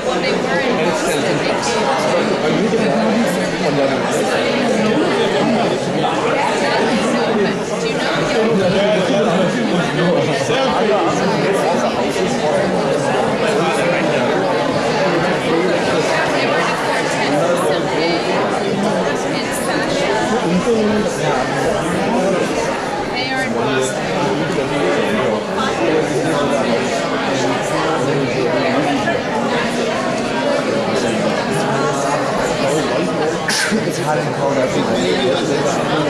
Well, they were in Boston. They came do you know? They were in a quartet someday in Sasha. They are in Boston. It's hot and cold everywhere.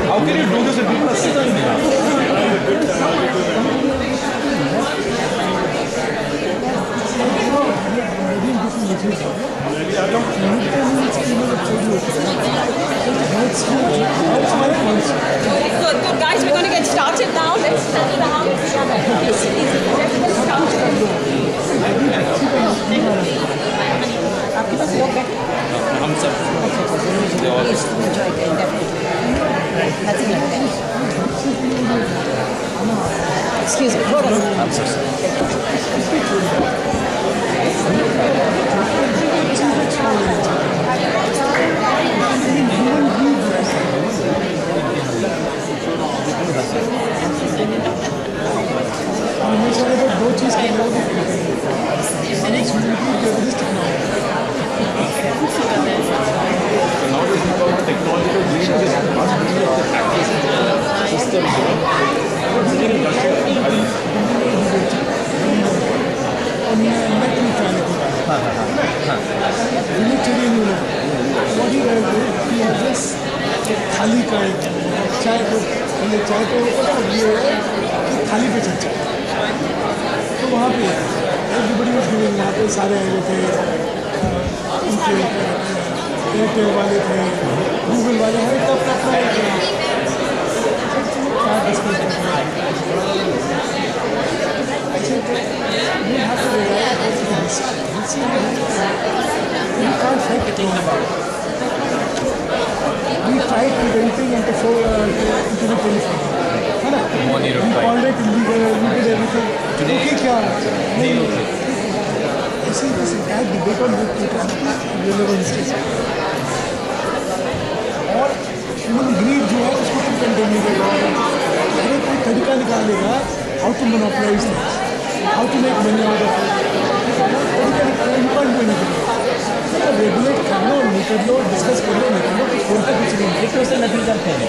How can you do this if people are sitting there? Good, guys, we're going to get started now. Let's settle down. Let's get started. आपके पास लोग बैठे हम सब enjoy करें definitely nothing like that excuse me थोड़ा सा I'm so दो चीज़ technological systems, थाली का चाय को थाली पे चर्चा तो वहाँ पे एवरीबडी वाज गिविंग वहाँ पे सारे आए हुए थे उनके एयरटेल वाले थे गूगल वाले हर एक अपना क्या डिस्कस कर रहे हैं we tried preventing and into the telephone. We called it illegal, we did everything. Today, okay, I see this entire debate on relevance. और human greed जो है उसको तुम कंटिन्यू करो अरे कोई तरीका निकालेगा how to monopolize things, how to make money out of it. You can't do anything. Regulate कर लो नहीं कर लो डिस्कस कर लो नहीं कर लो उनका कुछ नहीं एक तो उससे नतीजा क्या है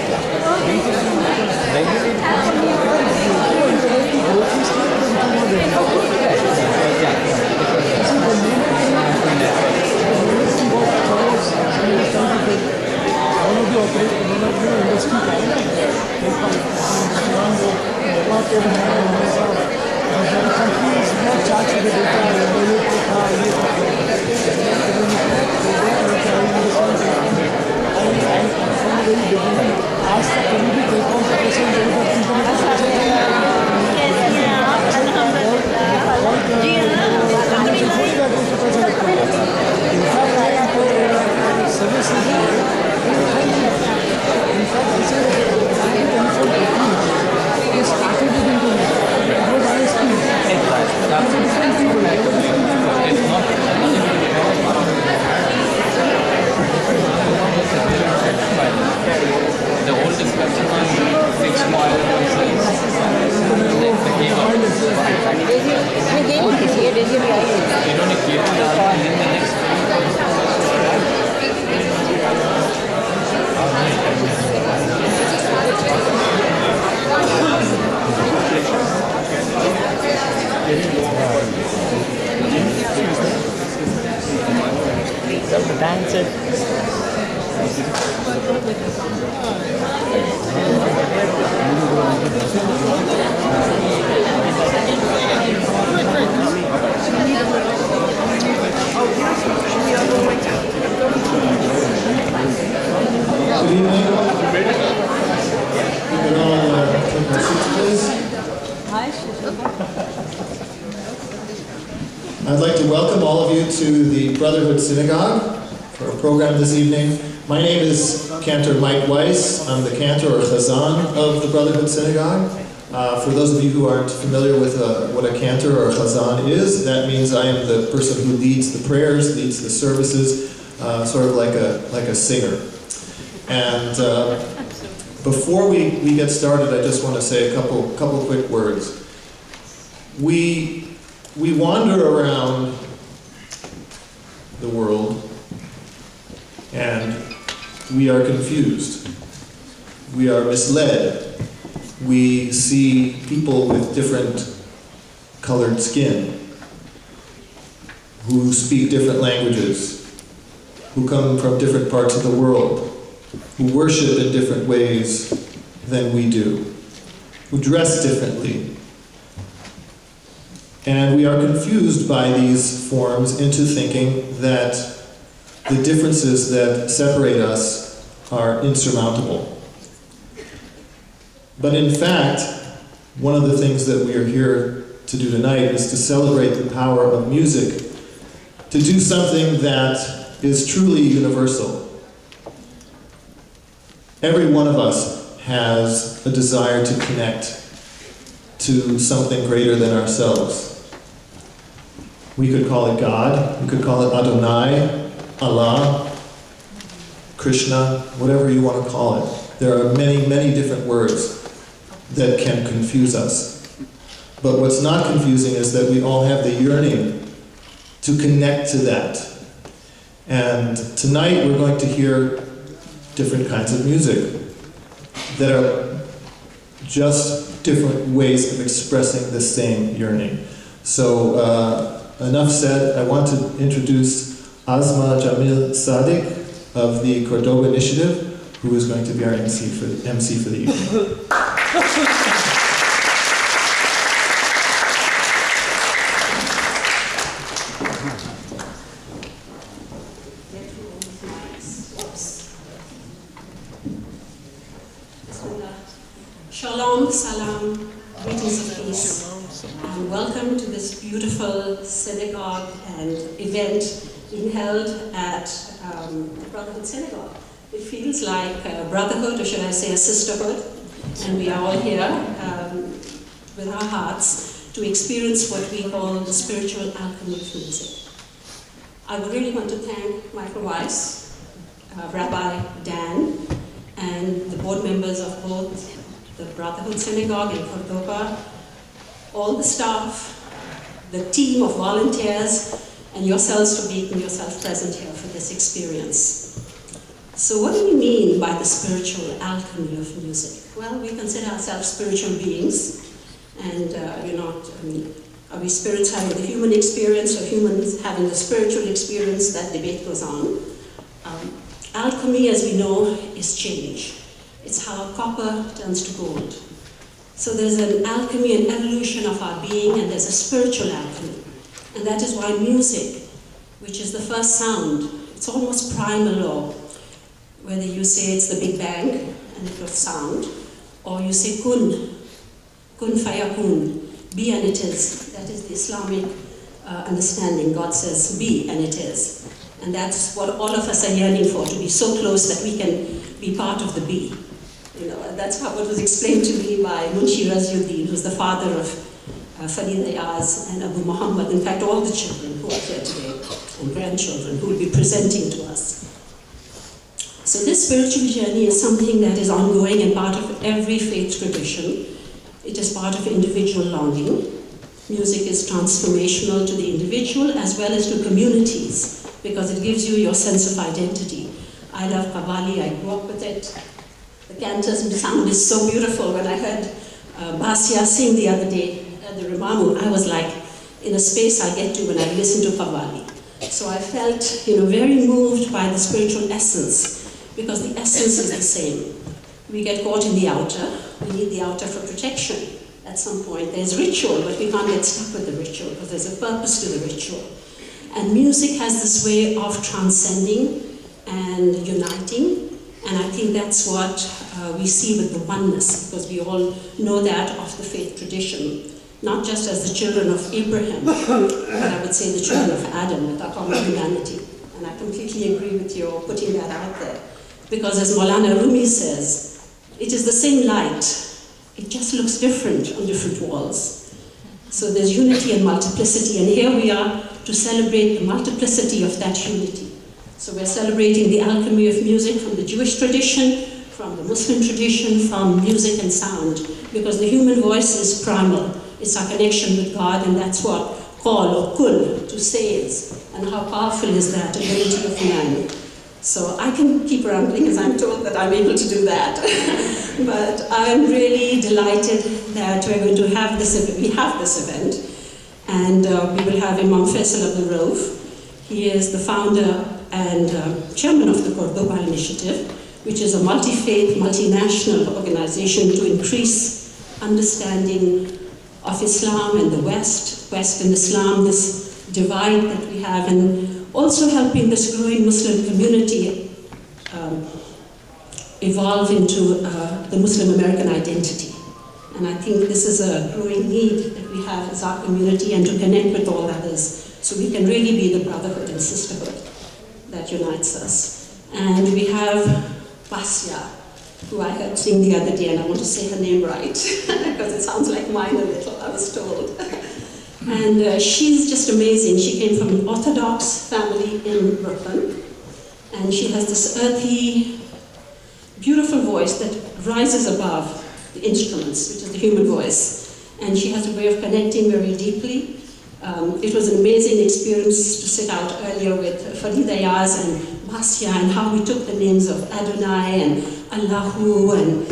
आज तक कभी भी टेलीकॉम का पैसे started with internet. I'd like to welcome all of you to the Brotherhood Synagogue for our program this evening. My name is Cantor Mike Weiss. I'm the cantor or chazan of the Brotherhood Synagogue. For those of you who aren't familiar with what a cantor or a chazan is, that means I am the person who leads the prayers, leads the services, sort of like a singer. And before we get started, I just want to say a couple quick words. We wander around the world and we are confused. We are misled. We see people with different colored skin, who speak different languages, who come from different parts of the world, who worship in different ways than we do, who dress differently. And we are confused by these forms into thinking that the differences that separate us are insurmountable. But in fact, one of the things that we are here to do tonight is to celebrate the power of music, to do something that is truly universal. Every one of us has a desire to connect to something greater than ourselves. We could call it God, we could call it Adonai, Allah, Krishna, whatever you want to call it. There are many, many different words that can confuse us. But what's not confusing is that we all have the yearning to connect to that. And tonight we're going to hear different kinds of music that are just different ways of expressing the same yearning. So enough said. I want to introduce Azma Jamil Sadiq of the Cordoba Initiative, who is going to be our MC for the evening. Shalom, salam, greetings of peace, and welcome to this beautiful synagogue and event being held at the Brotherhood Synagogue. It feels like a brotherhood, or should I say a sisterhood, and we are all here with our hearts to experience what we call the spiritual alchemy of music. I would really want to thank Michael Weiss, Rabbi Dan, and the board members of both the Brotherhood Synagogue in Cordoba, all the staff, the team of volunteers, and yourselves for making yourself present here for this experience. So what do we mean by the spiritual alchemy of music? Well, we consider ourselves spiritual beings, and are we spirits having the human experience or humans having the spiritual experience? That debate goes on. Alchemy, as we know, is change. It's how copper turns to gold. So there's an alchemy, an evolution of our being, and there's a spiritual alchemy. And that is why music, which is the first sound, it's almost primal, or whether you say it's the Big Bang and it was sound, or you say kun fayakun, be and it is. That is the Islamic understanding. God says be and it is. And that's what all of us are yearning for, to be so close that we can be part of the be. You know, and that's how it was explained to me by Munshi Raziyuddin, who's the father of Farid, Ayaz, and Abu Mohammed. In fact, all the children who are here today, and grandchildren who will be presenting to us. So this spiritual journey is something that is ongoing and part of every faith tradition. It is part of individual longing. Music is transformational to the individual as well as to communities, because it gives you your sense of identity. I love Qawwali, I grew up with it. The cantor's sound is so beautiful. When I heard Basia sing the other day at the Rimamu, I was like in a space I get to when I listen to Qawwali. So I felt, very moved by the spiritual essence, because the essence is the same. We get caught in the outer. We need the outer for protection. At some point, there's ritual, but we can't get stuck with the ritual, because there's a purpose to the ritual. And music has this way of transcending and uniting And I think that's what we see with the oneness, because we all know that of the faith tradition, not just as the children of Abraham, but I would say the children of Adam with our common humanity. And I completely agree with you putting that out there. Because as Maulana Rumi says, it is the same light, it just looks different on different walls. So there's unity and multiplicity, and here we are to celebrate the multiplicity of that unity. So we're celebrating the alchemy of music from the Jewish tradition, from the Muslim tradition, from music and sound, because the human voice is primal. It's our connection with God, and that's what call or kul, to say is, and how powerful is that ability of man. So I can keep rambling, as I'm told that I'm able to do that. But I'm really delighted that we're going to have this event, and we will have Imam Faisal of the Rove. He is the founder and chairman of the Cordoba Initiative, which is a multi-faith, multinational organization to increase understanding of Islam and the West and Islam, this divide that we have, and also helping this growing Muslim community evolve into the Muslim American identity. And I think this is a growing need that we have as our community, and to connect with all others, so we can really be the brotherhood and sisterhood that unites us. And we have Basya, who I heard sing the other day, and I want to say her name right, because it sounds like mine a little, I was told. And she's just amazing. She came from an Orthodox family in Brooklyn, and she has this earthy, beautiful voice that rises above the instruments, which is the human voice. And she has a way of connecting very deeply. It was an amazing experience to sit out earlier with Farid, Ayaz and Basya, and how we took the names of Adonai and Allahu and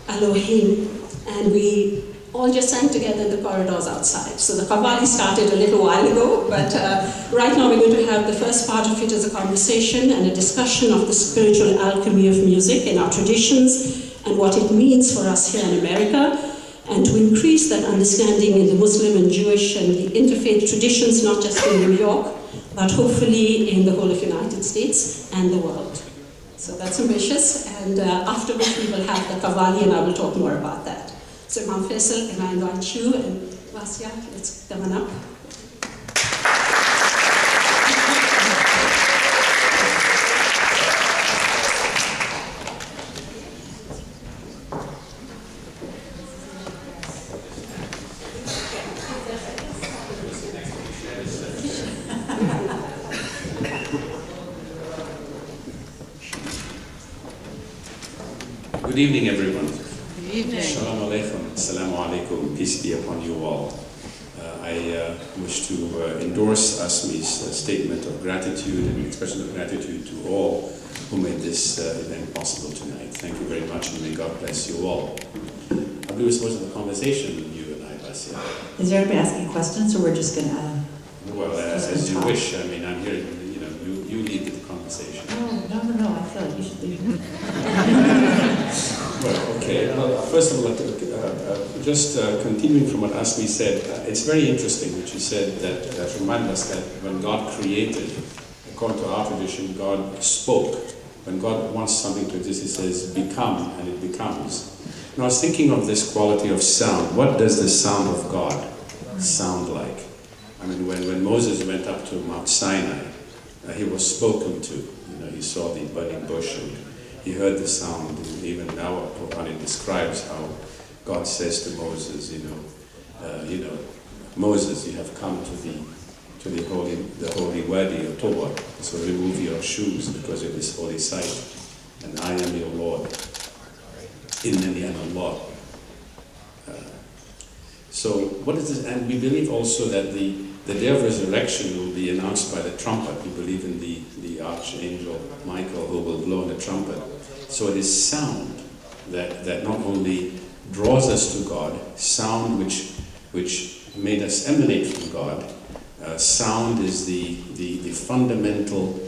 Elohim, and we all just sang together in the corridors outside. So the Qawwali started a little while ago, but right now we're going to have the first part of it as a conversation and a discussion of the spiritual alchemy of music in our traditions and what it means for us here in America, and to increase that understanding in the Muslim and Jewish and the interfaith traditions, not just in New York, but hopefully in the whole of the United States and the world. So that's ambitious, and after which we will have the Qawwali, and I will talk more about that. So Imam Faisal, can I invite you, and Basya, let's come on up. Good evening, everyone. Good evening. Shalom alaikum. Assalamu alaikum. Peace be upon you all. I wish to endorse Asmi's statement of gratitude and expression of gratitude to all who made this event possible tonight. Thank you very much, and may God bless you all. I believe we're supposed to have a conversation with you and I, Basya. Is there anybody asking questions, or we're just going to... Well, as you wish. I mean, I'm here, you lead the conversation. No, I feel like you should leave. Well, okay. Well, first of all, just continuing from what Asmi said, it's very interesting that you said that, remind us that when God created, according to our tradition, God spoke. When God wants something to exist, He says, become, and it becomes. Now, I was thinking of this quality of sound. What does the sound of God sound like? I mean, when Moses went up to Mount Sinai, he was spoken to. He saw the burning bush, and he heard the sound. Even now, Quran describes how God says to Moses, Moses, you have come to the holy wadi of Torah, so remove your shoes because of this holy site, and I am your Lord. Innani ana Allah. So what is this? And we believe also that the day of resurrection will be announced by the trumpet. We believe in the archangel Michael who will blow in the trumpet. So it is sound that not only draws us to God, sound which made us emanate from God. Sound is the fundamental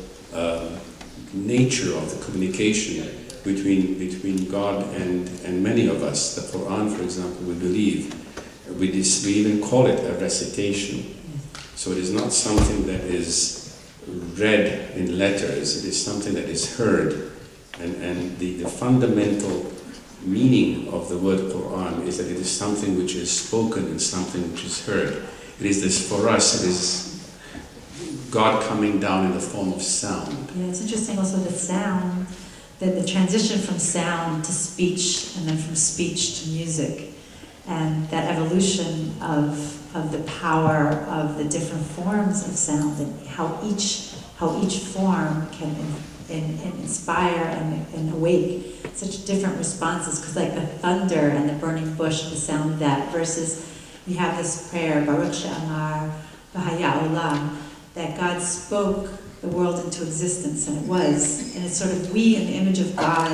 nature of the communication between God and many of us. The Quran, for example, we believe, we even call it a recitation. So it is not something that is read in letters, it is something that is heard And the fundamental meaning of the word Quran is that it is something which is spoken and something which is heard. It is this, for us, it is God coming down in the form of sound. Yeah, it's interesting also the sound, the transition from sound to speech and then from speech to music, and that evolution of the power of the different forms of sound and how each form can inspire and awake such different responses, because like the thunder and the burning bush, the sound of that, versus we have this prayer, Baruch She'amar V'haya Olam, that God spoke the world into existence, and it was. And it's sort of we, in the image of God,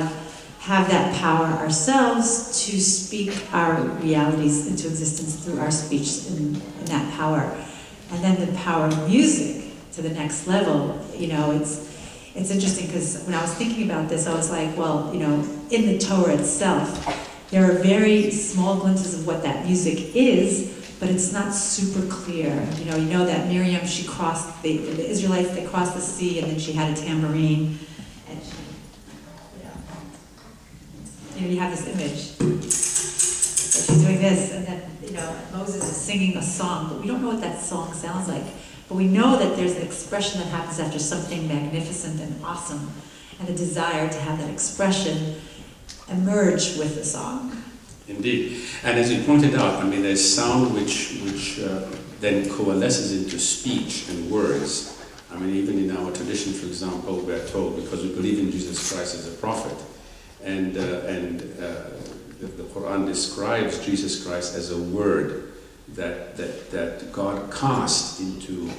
have that power ourselves to speak our realities into existence through our speech in that power. And then the power of music to the next level, you know, it's interesting because when I was thinking about this, I was like, well, you know, in the Torah itself, there are very small glimpses of what that music is, but it's not super clear. You know that Miriam, she crossed, the Israelites, they crossed the sea, and then she had a tambourine, and she, you have this image. So she's doing this, and then, Moses is singing a song, but we don't know what that song sounds like. But we know that there's an expression that happens after something magnificent and awesome, and a desire to have that expression emerge with the song. Indeed. And as you pointed out, I mean, there's sound which then coalesces into speech and words. I mean, even in our tradition, for example, we're told, because we believe in Jesus Christ as a prophet, and the Quran describes Jesus Christ as a word that God cast into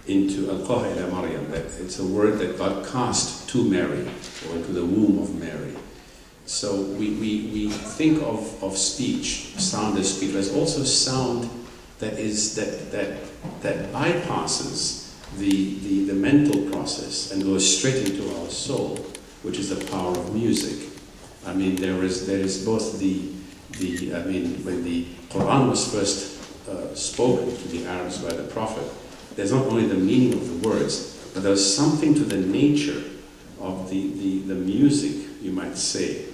Al-Qaha ila Maryam, that it's a word that God cast to Mary, or into the womb of Mary. So we think of speech, sound as speech, but there's also sound that bypasses the mental process and goes straight into our soul, which is the power of music. I mean, there is both when the Quran was first spoken to the Arabs by the Prophet, there's not only the meaning of the words, but there's something to the nature of the music, you might say,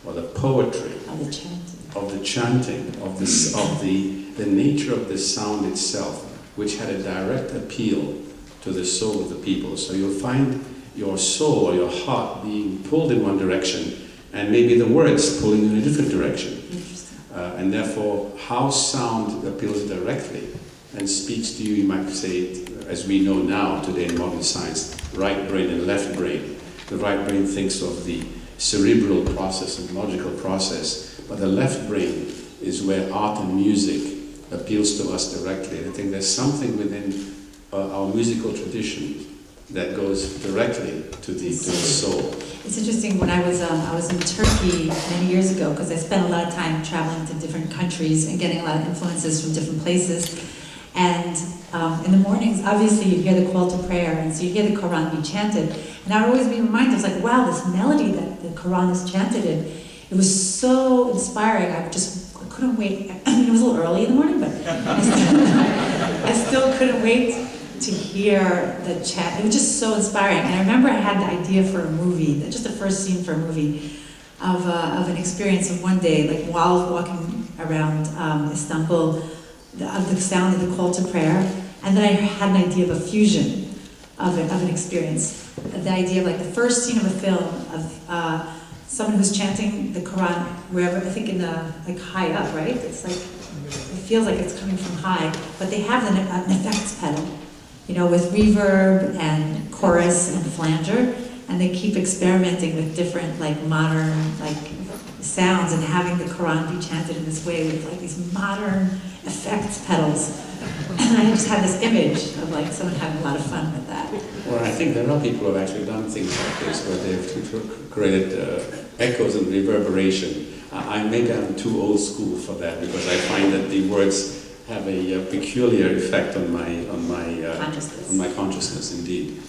or the poetry, of the chanting, of the nature of the sound itself, which had a direct appeal to the soul of the people. So you'll find your soul or your heart being pulled in one direction, and maybe the words pulling in a different direction. And therefore, how sound appeals directly and speaks to you, you might say, as we know now today in modern science, right brain and left brain. The right brain thinks of the cerebral process and logical process, but the left brain is where art and music appeals to us directly. And I think there's something within our musical tradition that goes directly to the soul. It's interesting, when I was in Turkey many years ago, because I spent a lot of time traveling to different countries and getting a lot of influences from different places. And in the mornings, obviously, you hear the call to prayer, and so you hear the Quran be chanted. And I would always be reminded, I was like, wow, this melody that the Quran is chanted in, it was so inspiring. I couldn't wait. I mean, it was a little early in the morning, but I still couldn't wait to hear the chant. It was just so inspiring. And I remember I had the idea for a movie, just the first scene for a movie, of an experience of one day, like while walking around Istanbul, of the sound of the call to prayer, and then I had an idea of a fusion of an experience. The idea of like the first scene of a film of someone who's chanting the Quran wherever, I think in the, like high up, right? It's like, it feels like it's coming from high, but they have an effects pedal, with reverb and chorus and flanger, and they keep experimenting with different like modern sounds and having the Quran be chanted in this way with like these modern effects pedals. And I just had this image of like someone having a lot of fun with that. Well, I think there are people who have actually done things like this, where they've created echoes and reverberation. Maybe I'm too old school for that, because I find that the words have a peculiar effect on my consciousness, indeed.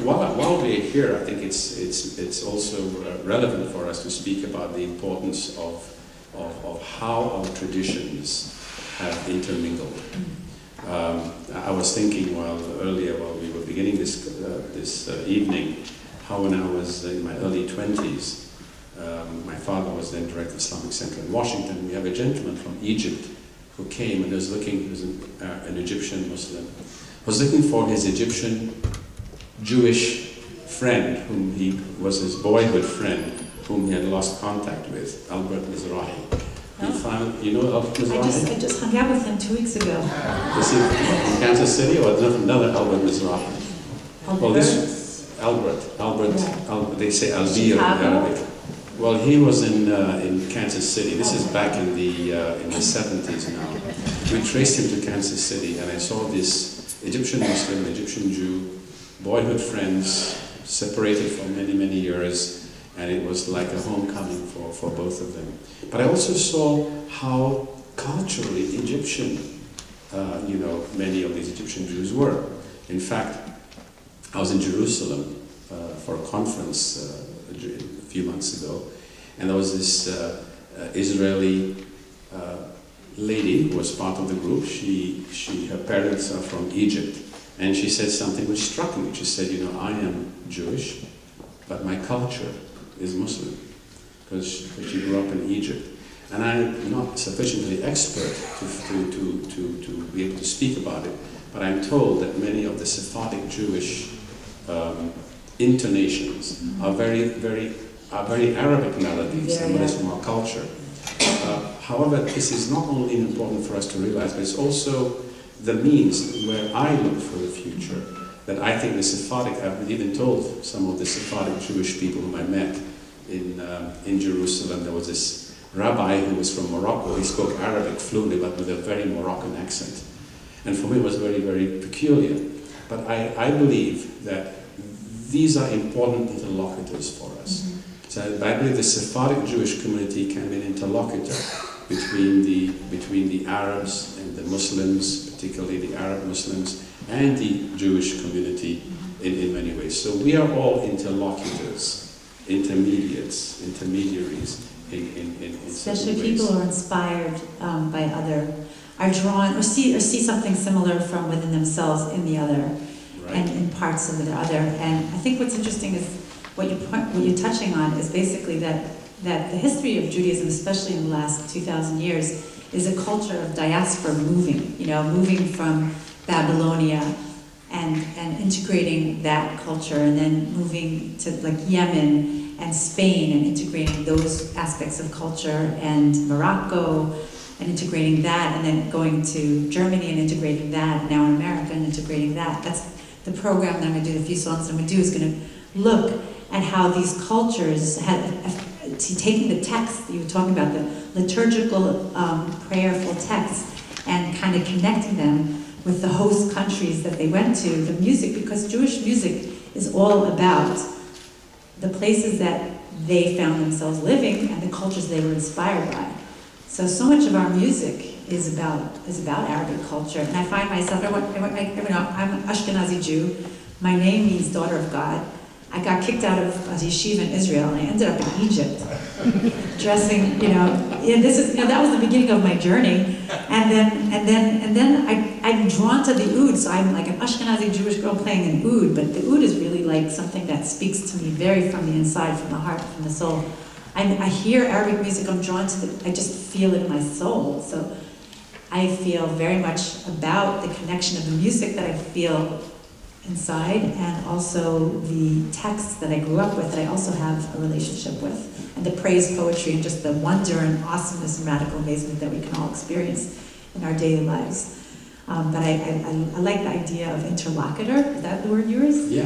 While we're here, I think it's also relevant for us to speak about the importance of how our traditions have intermingled. I was thinking earlier while we were beginning this evening, how when I was in my early 20s, my father was then director of Islamic Center in Washington. We have a gentleman from Egypt who came and was looking, he was an Egyptian Muslim, was looking for his Egyptian Jewish friend, whom he was his boyhood friend, whom he had lost contact with, Albert Mizrahi. He found, you know Albert Mizrahi? I just hung out with him 2 weeks ago. Is he in Kansas City or another Albert Mizrahi? Well, this Albert, they say Albir in Arabic. Well, he was in Kansas City. This is back in the 70s now. We traced him to Kansas City, and I saw this Egyptian Muslim, Egyptian Jew, boyhood friends, separated for many, many years, and it was like a homecoming for both of them. But I also saw how culturally Egyptian, many of these Egyptian Jews were. In fact, I was in Jerusalem for a conference a few months ago, and there was this Israeli lady who was part of the group. Her parents are from Egypt, and she said something which struck me. She said, I am Jewish, but my culture is Muslim, because she grew up in Egypt. And I'm not sufficiently expert to be able to speak about it, but I'm told that many of the Sephardic Jewish intonations are very Arabic melodies, and what is from our culture. However, this is not only important for us to realize, but it's also the means where I look for the future. That I think the Sephardic, I've even told some of the Sephardic Jewish people whom I met in Jerusalem. There was this rabbi who was from Morocco. He spoke Arabic fluently, but with a very Moroccan accent. And for me it was very, very peculiar. But I believe that these are important interlocutors for us. So I believe the Sephardic Jewish community can be an interlocutor between the Arabs and the Muslims, particularly the Arab Muslims, and the Jewish community in many ways. So we are all interlocutors, intermediaries in especially people who are inspired by other, are drawn or see something similar from within themselves in the other, right, and in parts of the other. And I think what's interesting is what you're touching on is basically that the history of Judaism, especially in the last 2,000 years, is a culture of diaspora moving, moving from Babylonia and integrating that culture, and then moving to like Yemen and Spain and integrating those aspects of culture, and Morocco and integrating that, and then going to Germany and integrating that, and now in America and integrating that. That's the program that I'm going to do, the few songs that I'm going to do is going to look at how these cultures taking the text that you were talking about, the liturgical, prayerful texts, and kind of connecting them with the host countries that they went to, the music, because Jewish music is all about the places that they found themselves living and the cultures they were inspired by. So much of our music is about Arabic culture, and I find myself, I'm an Ashkenazi Jew. My name means daughter of God. I got kicked out of a yeshiva in Israel, and I ended up in Egypt, dressing, that was the beginning of my journey. And then I'm drawn to the oud, so I'm like an Ashkenazi Jewish girl playing an oud, but the oud is really like something that speaks to me very from the inside, from the heart, from the soul. I hear Arabic music, I'm drawn to I just feel it in my soul. So I feel very much about the connection of the music that I feel inside, and also the texts that I grew up with that I also have a relationship with, and the praise poetry and just the wonder and awesomeness and radical amazement that we can all experience in our daily lives. But I like the idea of interlocutor. Is that the word yours? Yeah,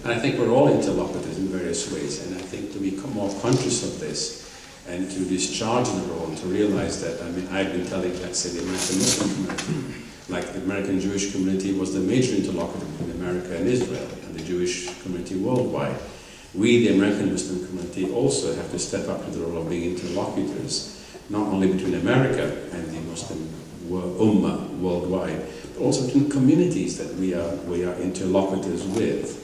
and I think we're all interlocutors in various ways, and I think to become more conscious of this and to discharge the role, to realize that, I've been telling, let's say, the American Muslim community, like the American Jewish community was the major interlocutor between America and Israel and the Jewish community worldwide. We, the American Muslim community, also have to step up to the role of being interlocutors, not only between America and the Muslim Ummah worldwide, but also between communities that we are interlocutors with.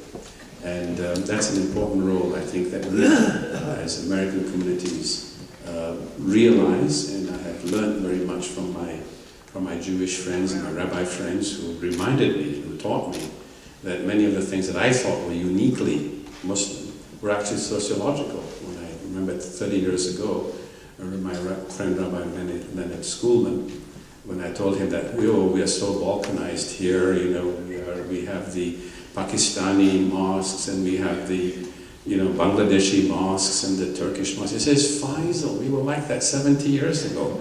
And that's an important role, I think, that we as American communities realize, and I have learned very much from my Jewish friends and my rabbi friends who reminded me, who taught me that many of the things that I thought were uniquely Muslim were actually sociological. When I remember 30 years ago, I remember my friend Rabbi Leonard Schoolman, when I told him that we are so balkanized here, we have the Pakistani mosques and we have the Bangladeshi mosques and the Turkish mosques. He says, Faisal, we were like that 70 years ago.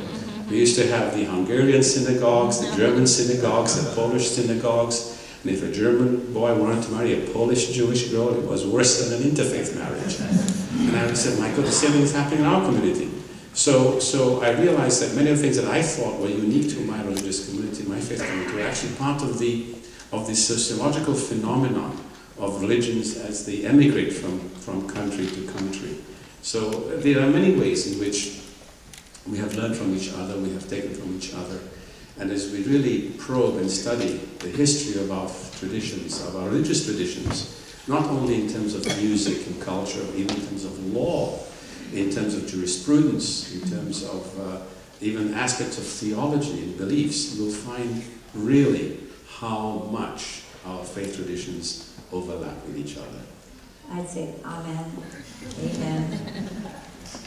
We used to have the Hungarian synagogues, the German synagogues, the Polish synagogues. And if a German boy wanted to marry a Polish Jewish girl, it was worse than an interfaith marriage. And I said, my God, the same thing is happening in our community. So I realized that many of the things that I thought were unique to my religious community, my faith community, were actually part of the sociological phenomenon of religions as they emigrate from country to country. So there are many ways in which we have learned from each other, we have taken from each other. And as we really probe and study the history of our traditions, of our religious traditions, not only in terms of music and culture, but even in terms of law, in terms of jurisprudence, in terms of even aspects of theology and beliefs, you'll find really how much our faith traditions overlap with each other. I'd say amen, amen.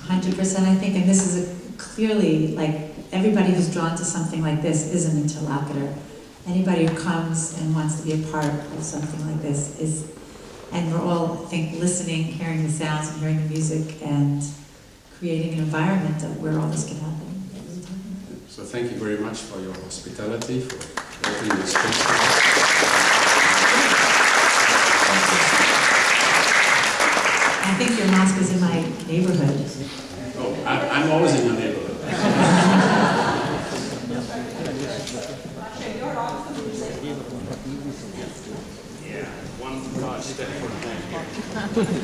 100% I think, and this is clearly, like, everybody who's drawn to something like this is an interlocutor. Anybody who comes and wants to be a part of something like this is, and we're all, I think, listening, hearing the sounds and hearing the music and creating an environment where all this can happen. So thank you very much for your hospitality, for opening the space. I think your mosque is in my neighborhood. Oh, I'm always in your neighborhood. Yeah, one large step for the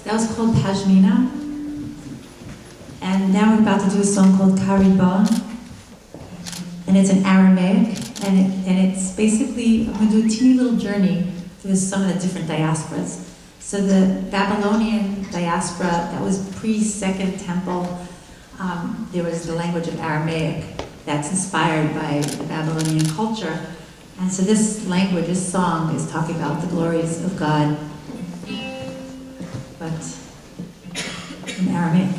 That was called Pashmina. And now we're about to do a song called Karibah. And it's in Aramaic, and basically, I'm going to do a teeny little journey through some of the different diasporas. So the Babylonian diaspora, that was pre-Second Temple. There was the language of Aramaic that's inspired by the Babylonian culture. And so this language, this song, is talking about the glories of God, but in Aramaic.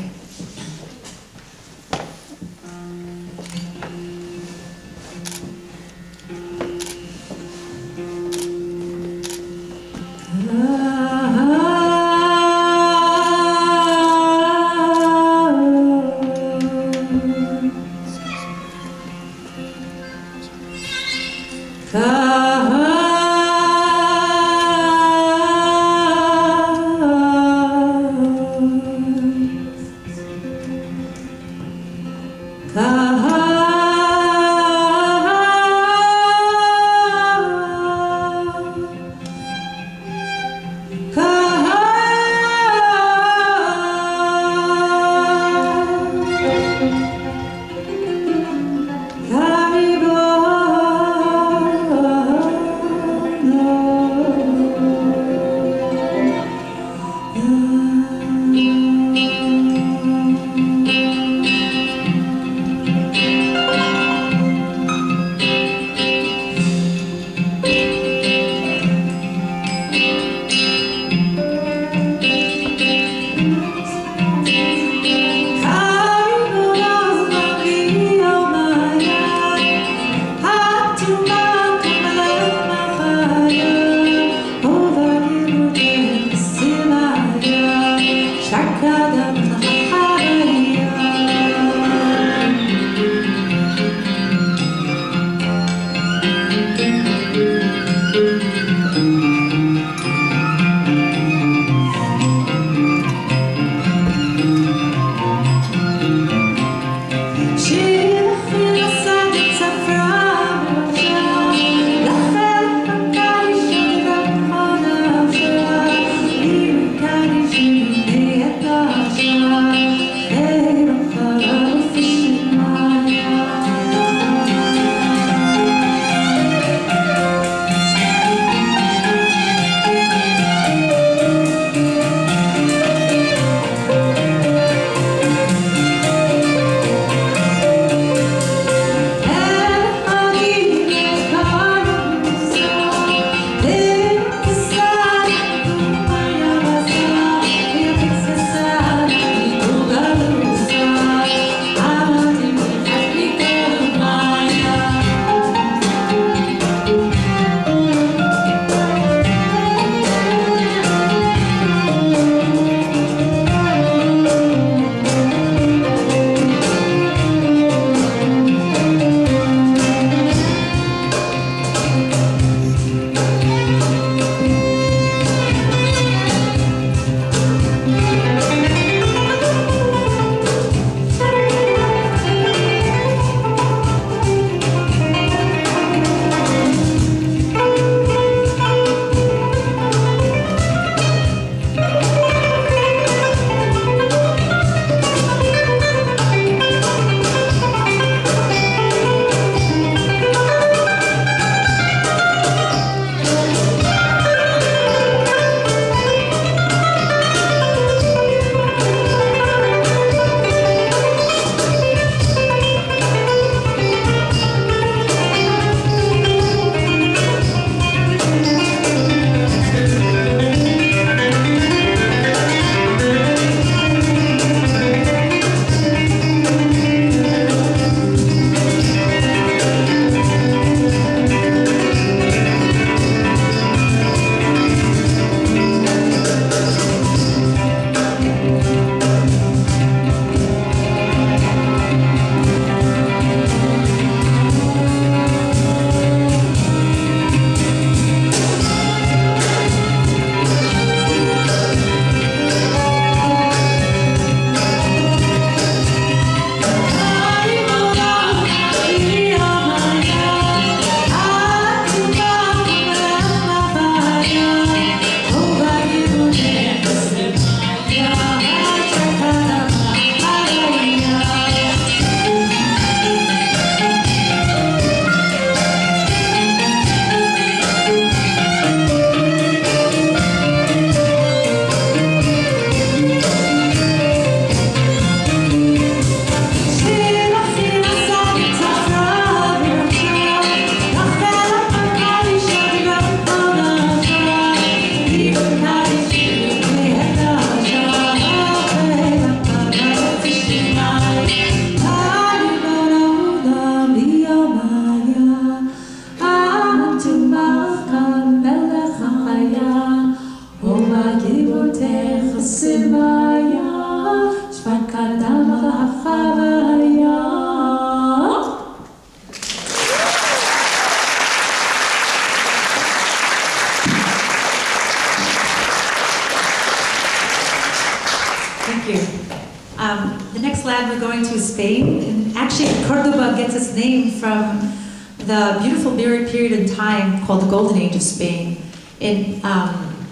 land we're going to is Spain. And actually, Cordoba gets its name from the beautiful period in time called the Golden Age of Spain. In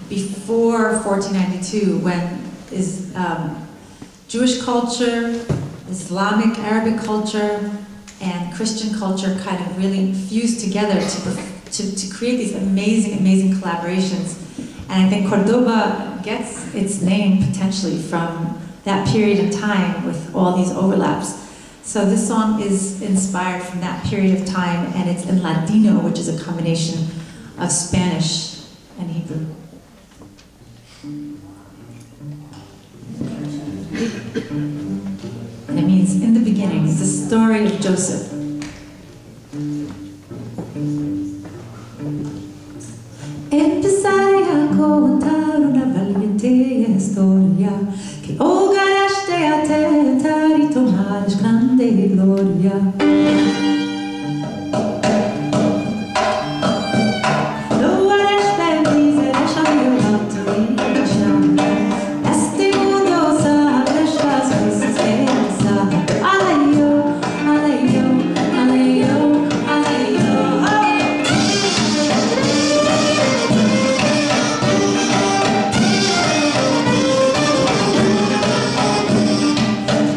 before 1492, when Jewish culture, Islamic, Arabic culture, and Christian culture kind of really fused together to create these amazing, amazing collaborations. And I think Cordoba gets its name potentially from that period of time with all these overlaps. So this song is inspired from that period of time, and it's in Ladino, which is a combination of Spanish and Hebrew. And it means in the beginning. It's the story of Joseph. Empezaré a contar una valiente historia que hogaste a tentar y tomar grande gloria.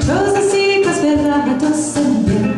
Rosas y pues verdad, dos en bien,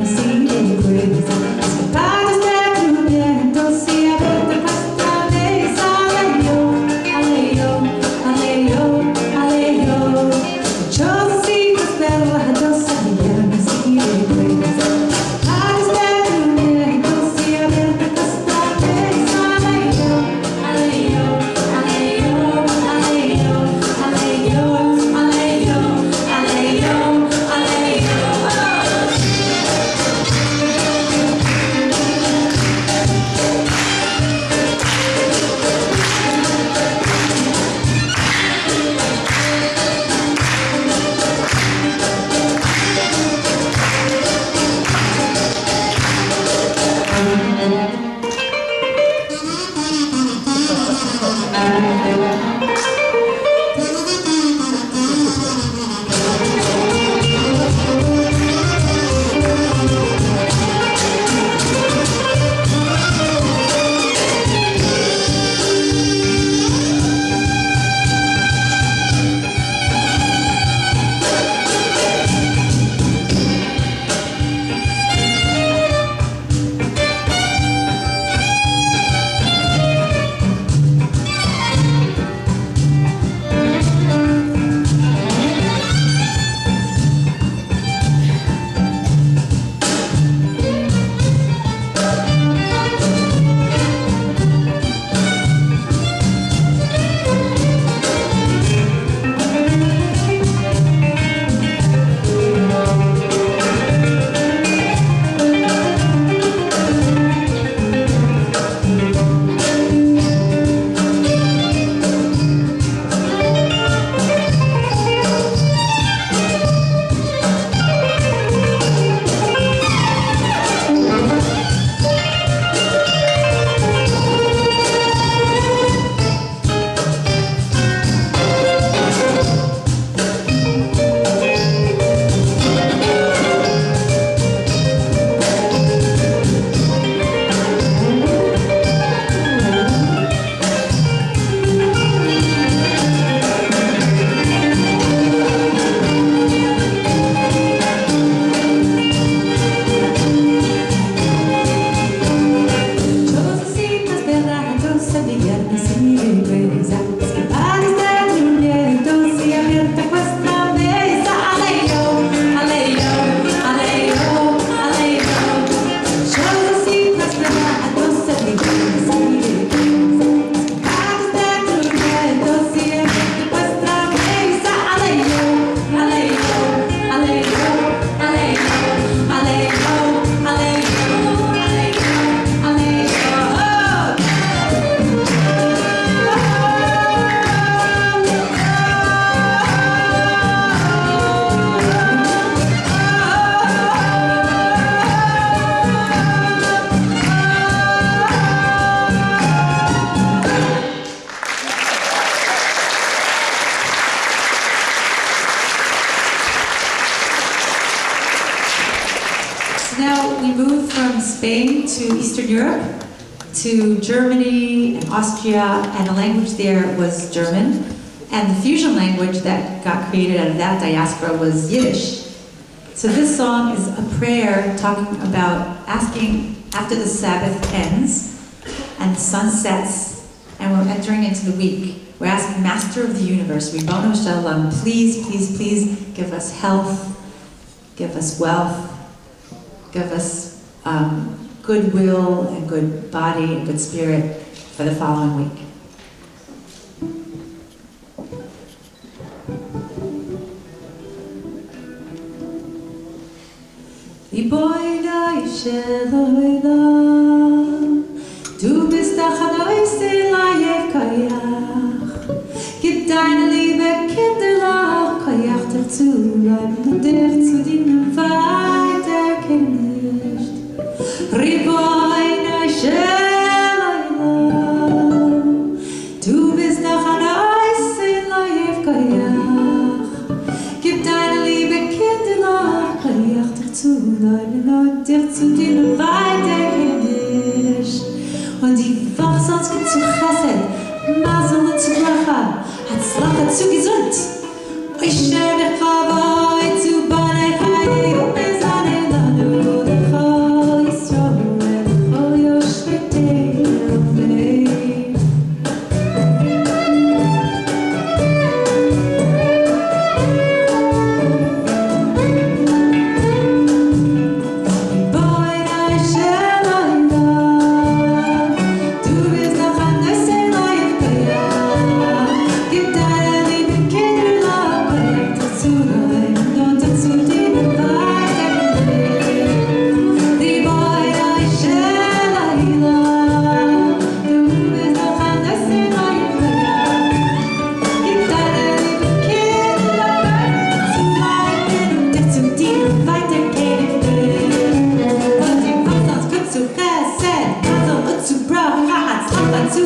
way to Eastern Europe, to Germany and Austria, and the language there was German. And the fusion language that got created out of that diaspora was Yiddish. So this song is a prayer talking about asking after the Sabbath ends and the sun sets and we're entering into the week. We're asking Master of the Universe, Ribono Shalom, please, please, please give us health, give us wealth, give us goodwill and good body and good spirit for the following week. Ribono Shalom, du bist der Chanoise Layev Kayach. Gib deine liebe Kinder Kayach dazu, bleiben und dich zu dienen weiter nicht. Ribono Shalom, du bist der Chanoise Layev Kayach. Gib deine liebe Kinder Kayach dazu, bleiben und dich zu dienen weiter nicht. Und die Wachsals geht zu Chesed, Mazel und zu Bracha, Hatzlacha zu gesund. Ich stelle Chavoi zu Banei Chai, und Bezane Lanu, Lecho Yisrael, Lecho Yoshvetei Elvei.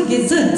Gesund.